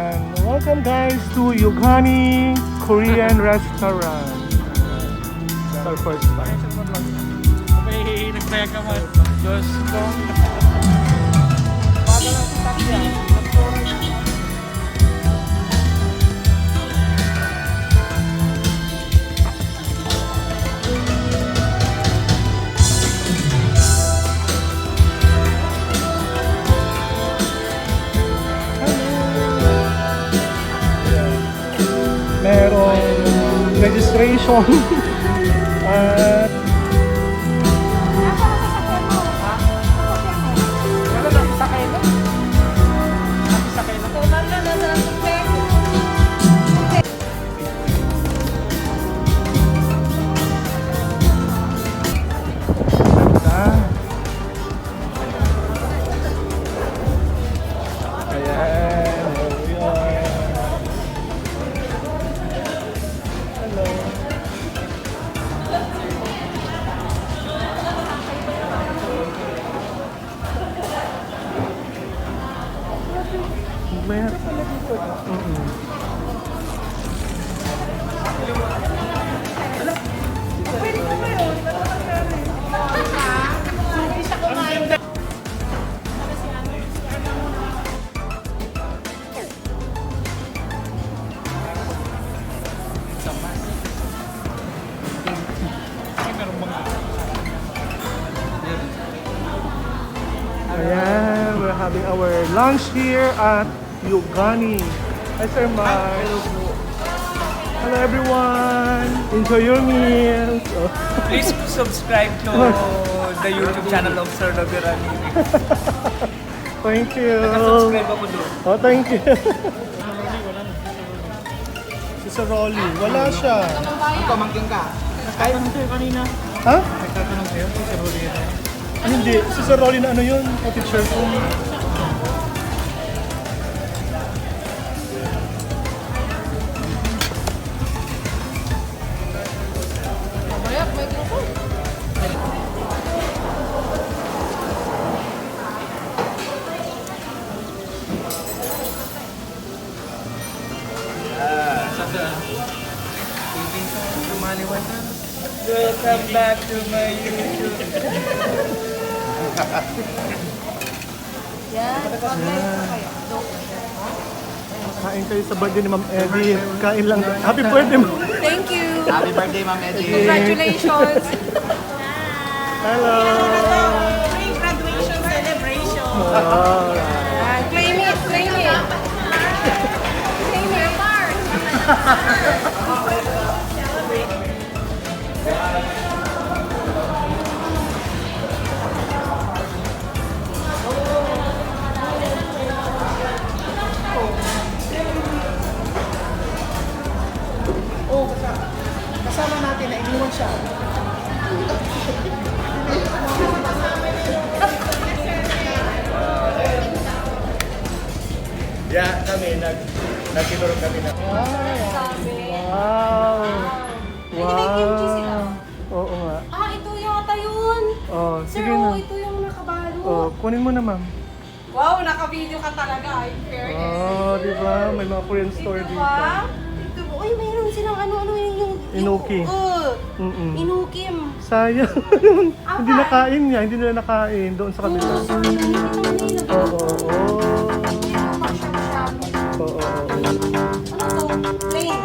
Ayan. Welcome guys to Ganne Korean restaurant. It's our first time. Okay, nagbayag ka man. Diyos ko. Merong registration at meron pala dito. Pwede ka ba yun? Hindi siya kumain. Ayan, we're having our lunch here at Ganne. Hi Sir Mark. Hello everyone. Enjoy your meals. Oh. Please subscribe to the YouTube channel of Sir Nobirani. Thank you. Naka-subscribe ako doon. Oh, thank you. Si Sir Rolly, wala siya. Ikaw, mangking ka. Nagtatanong sa'yo kanina. Ha? Nagtatanong sa'yo kung Sir Rolly yun. Ah, hindi. Si Sir Rolly na ano yun? O teacher ko. Welcome back to my YouTube. Kain kayo sa birthday ni Ma'am Eddie. Kain lang. Happy birthday, Ma'am. Thank you. Happy birthday, Ma'am Eddie. Congratulations. Hello. Graduation celebration. Wow. Claim it, claim it. Claim it. Kasama natin na iniwan siya. Yeah, kami nagtinurog kami na. Wow. Wow. Oo nga. Ah, ito yata yun. Oh, Sir, sige na. ito yung nakabalo. Oh, kunin mo na, Ma'am. Wow, naka-video ka talaga. In fairness. Oh, di ba? May mga Korean store Ito dito. ba? Ito ba? Uy, mayroon silang ano-ano yung... Inuki. Yung, Inukim. Sayang. Hindi nakain niya, hindi nila nakain doon sa kabila. Oh, sayang. Hindi naman nila. Oo, oo. Hindi naman masyam-syam. Oo, oo. Ano to? Plain.